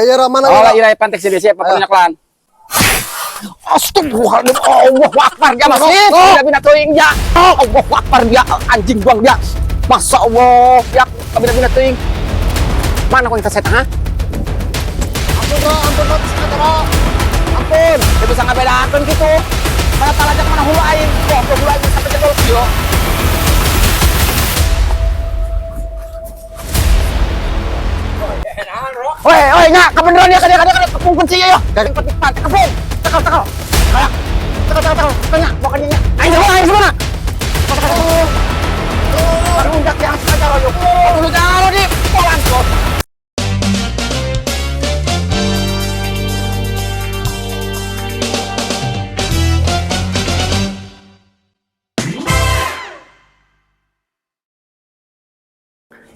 Ayo Rahman. Oh, irai pantek sih siapa penyaklan. Astagfirullahaladzim, Allahu Akbar dia masih tidak bina teuing dia. Allahu Akbar dia anjing buang dia. Masya Allah dia bina teuing. Mana kau yang tersetan ha? Ampun, Ampun, dia bisa ngabedakeun gitu. Mana talajak mana hulu aing. Kok hulu aing sampai jebol kilo. Woi, nya, kebeneran ya, kadang kepung kunci ya, yo. Dari petik pantai kepung. Tekal. Kayak. Tekal. Tanya, bawa nya. Ayo semua. Baru undak yang saja royo. Dulu jalo di polan kok.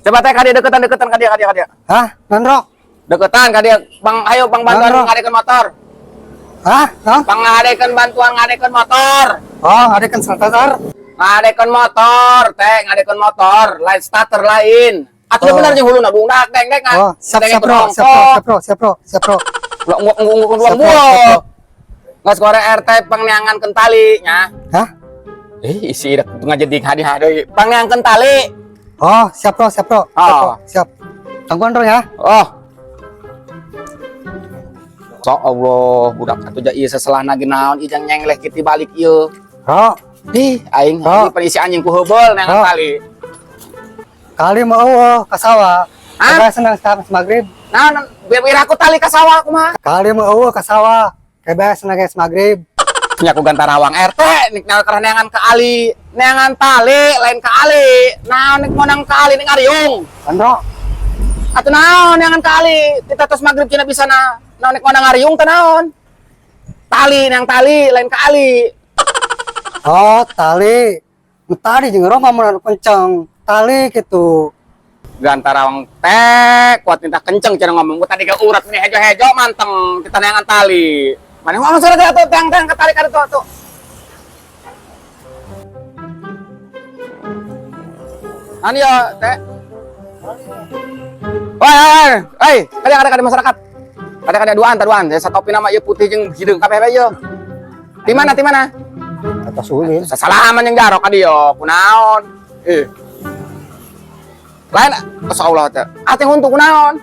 Coba teh kadia deketan kadia. Hah? Nandro? Deketan kadia. Bang, ayo Bang bantuan ngadekeun motor. Hah? Bang ngadekeun bantuan ngadekeun motor. Oh, ngadekeun starter. Ngadekeun motor, teh ngadekeun motor, lain starter lain. Atuh bener jeung huluna bungdak deng. Oh, siap bro. Buang. Ngas gore RT pangneangankeun tali nya. Hah? Isi ngajedik hadiah deui. Pangneangankeun tali. Oh, siap bro. Siap. Tangguhan bro ya. Oh. So Allah, budak atuh ja ieu seselahna ge naon ijang nyengleh kitu balik ieu. Bro, Aing penisi anjing ku heubeul neangan tali. kali mau ka sawah. Kayak senang sekarang maghrib. Nah, biar aku tali ka sawah kumaha? Kali mau ka sawah. Kayak senang guys maghrib. Nya ku gantarawang RT nik karena neangan ka ali, neangan tali lain ka ali. Naon nik monang ka ali ning ariung. Nandro. Atuh naon neangan ka ali, kita tos maghrib cenah bisa naon nik monang ariung teh naon? Tali neang tali lain ka ali. Oh, tali. Tadi jeung Roma mun kenceng. Tali gitu. Gantarawang teh kuat minta kenceng cenah ngomong ku tadi ke urat ini hejo-hejo manteng kita neangan tali. Mana ngomong surat atuh tang ke tali ka tuh. Ani ya teh. Woi, kada masyarakat. Kada duaan. Satopi nama ieu putih jeung hideung kabeh bae ieu. Di mana? Atas ulin. Sasalaman yang jarok ka dieu, kunaon? Lain masyaallah teh. Ate untuk kunaon?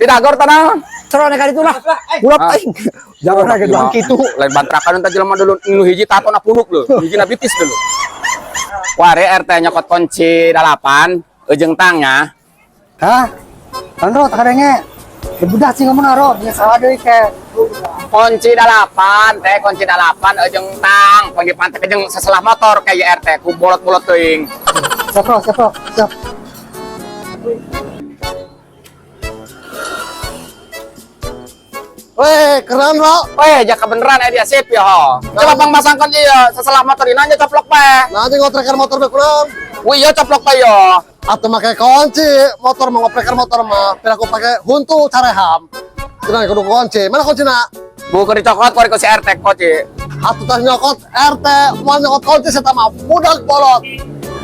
Tidak gor tanaon. Serone ka ditu lah. Bulak aing. Jangan lagi doang kitu. Lain bantrakan teh jelema dulu nu hiji tatona puluk lho, hijina bitis dulu. Ware RT nyokot kunci 8, eujeng tangnya. Hah? Nandro tak kadenge. Budak sih ngomong aro, nya salah deui ke. Kunci 8, eujeng tang, panggil pantek jeung seselah motor kayak RT ku bolot-bolot teuing. Siap bro. Weh, keren bro. Weh, jaka beneran dia sip ya ho. Coba Bang masangkan ieu seselah motor dina nya coplok bae. Nanti ngotrekan motor be kurang. Wih, ieu coplok bae yo. Atau pakai kunci motor mau ngoprekan motor mah, tapi aku pakai huntu careham. Cenah kudu kunci. Mana kuncina? Bukan dicokot ku si RT kunci. Atuh tah nyokot RT, mau nyokot kunci saya mah budak bolot.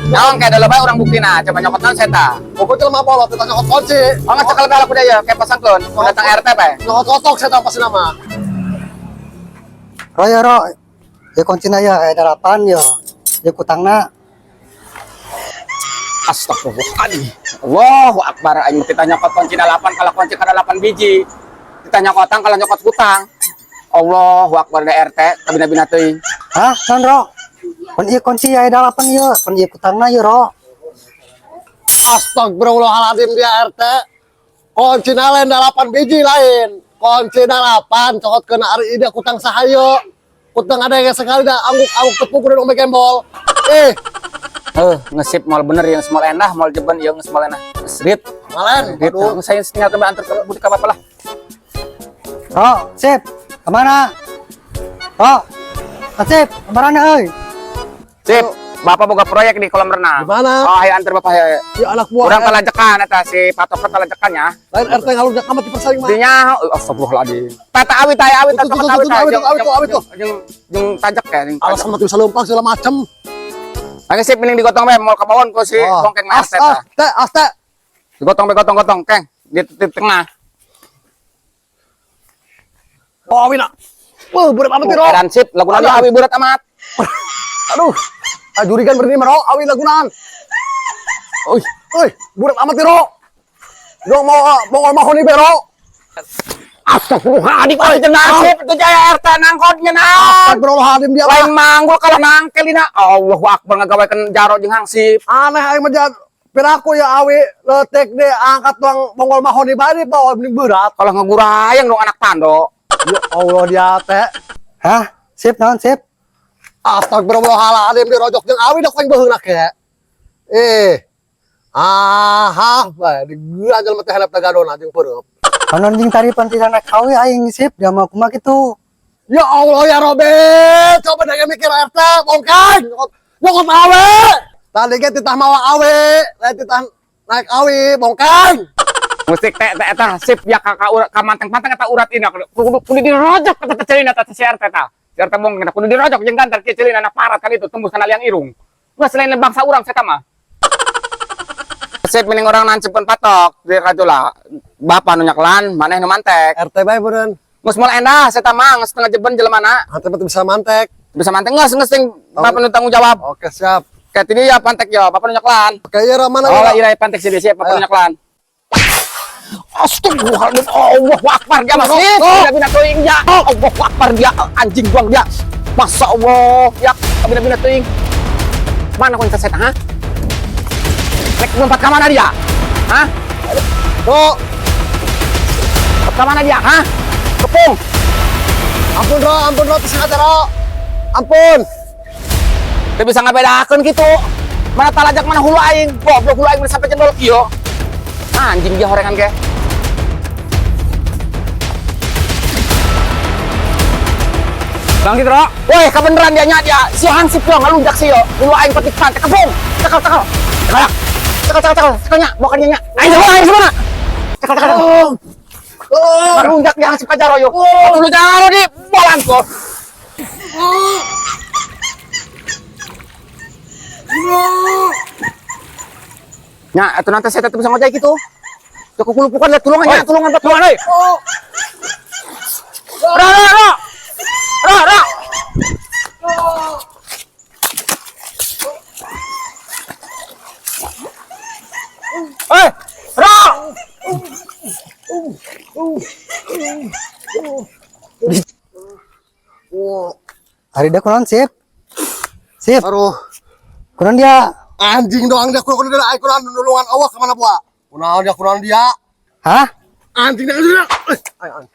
Naon kayak dalam bae urang buktina, coba nyokot naon seta. Pokoknya mah bolot, kita nyokot kunci. Oh ngecek kalau aku ya, kayak pasangkeun, datang RT bae. Nyokot kotok saya pasti nama. Ro, ya kuncina ya, 8 ya. Ya kutangna. Astagfirullahaladzim. Allahu Akbar. Aing kita nyokot kunci 8 kalau kunci kada 8 biji. Kita nyokotang kalau nyokot hutang. Allahu Akbar da RT kabina-bina teuing. Hah, Sandro? Pan ieu kunci ya 8 ieu, pan ieu kutangna ieu, Ro. Astagfirullahaladzim dia RT. Kunci lain 8 biji lain. Kunci 8 cokot kena ari ida kutang sahayo. Kutang ada yang sekali dah anguk tepung kudu ombe gembol. Ngesip mal bener yang small endah, mal jeban yang small endah. Srit. Malen, Aduh, saya sinyal ke antar ke budik apa lah. Oh, sip. Kemana? Oh, sip. Kemana euy? Sip. Bapak boga proyek di kolam renang. Gimana? Oh, ayo antar bapak ya. Ya anak buah. Urang talajekan eta si patok talajekannya. Lain RT ngalunjak amat di persaing mah. Dinya, astagfirullahaladzim. Tata awit tuh. Jeung tajak jeung tajak ya. alasan mah tuh salumpang segala macem. Lagi sip mending digotong be, mau kabawon ko si bongkeng na RT ta. Aste. Digotong be gotong keng di tengah. Oh, awi na. Berat amat tiro. Dan sip lagunan dia awi berat amat. Aduh. Jurigan berdiri mero, awi lagunan. Oi, berat amat tiro. Dong mau mahoni bero. Astagfirullahaladzim, kau jenazah itu jaya RT nangkotnya nah. Astagfirullahaladzim dia. Lain manggul kalau nangkel ini. Allahu Akbar ngagawekan jaro jeung hangsip. Aneh aing mah piraku ya awi letek deh angkat tuang bongol mahoni bari bawa bening berat. Kalau ngegurayang dong anak tando. Ya Allah dia teh. Hah? Sip, naon sip? Astagfirullahaladzim dirojok jeung awi dak paling beungeuna ke. Bae digeuan jelema teh handap tagadona jeung peureum. Kanon jeung taripan tidak nak kawi aing sip, dia mah kumaha kitu. Ya Allah ya Robet, coba deh mikir RT, bongkang, nyokot awe. Tadi kan titah mawa awe, lain titah naik awi, bongkang. Musik teh eta sip ya kakak ka manteng-manteng eta urat ini kudu dirojok kata celina teh si RT tah. Si RT bongkeng kudu dirojok jeung gantar ke celina na parat kali itu tembus kana liang irung. Geus selain bangsa urang saya mah. Sip mending orang nancepkeun patok di kajula. Bapak nu nyaklan, maneh nu mantek. RT bae beureun. Geus moal endah saya mah geus tengah jeben jelemana. Ante mah bisa mantek. Bisa mantek geus ting bapak nu tanggung jawab. Oke, siap. Kayak tadi ya pantek ya, bapak nu nyaklan. Kayak mana Oh, ya? ira pantek sih siap bapak nu nyaklan. Astagfirullahaladzim, Allahu Akbar dia masih tidak bina teuing dia. Allahu Akbar dia anjing buang dia. Masya Allah ya bina teuing. Mana kau interset ha? Nek lompat ke mana dia? Hah? Bro, Ke mana dia? Hah? Kepung. ampun Ro, sengaja Ro. Ampun. Dia bisa ngabedakeun gitu. Mana talajak mana hulu aing. Goblok hulu aing sampai jendol kieu. Anjing dia horengan ge. Bang gitu, Ro. Woi, kebeneran dia nya dia. Si hansip yo ngalunjak sih yo. Hulu aing petik pantai kepung. Cekal. Cekalnya, bukan nya. Aing semua. Cekal. Ngalunjak dia hansip ka jaro yo. Dulu jaro di bolan ko. Nya, atuh nanti saya tetep bisa ngojek gitu. Cukup kulupukan lihat tulungannya, tulungan. Ra. Ra. Hari dah kunaon sip? Sip, Aduh, kunaon dia? anjing doang dia kurang dia ai kurang nulungan awas kemana buah. Kunaon dia. Hah? Anjing dia. Ayo.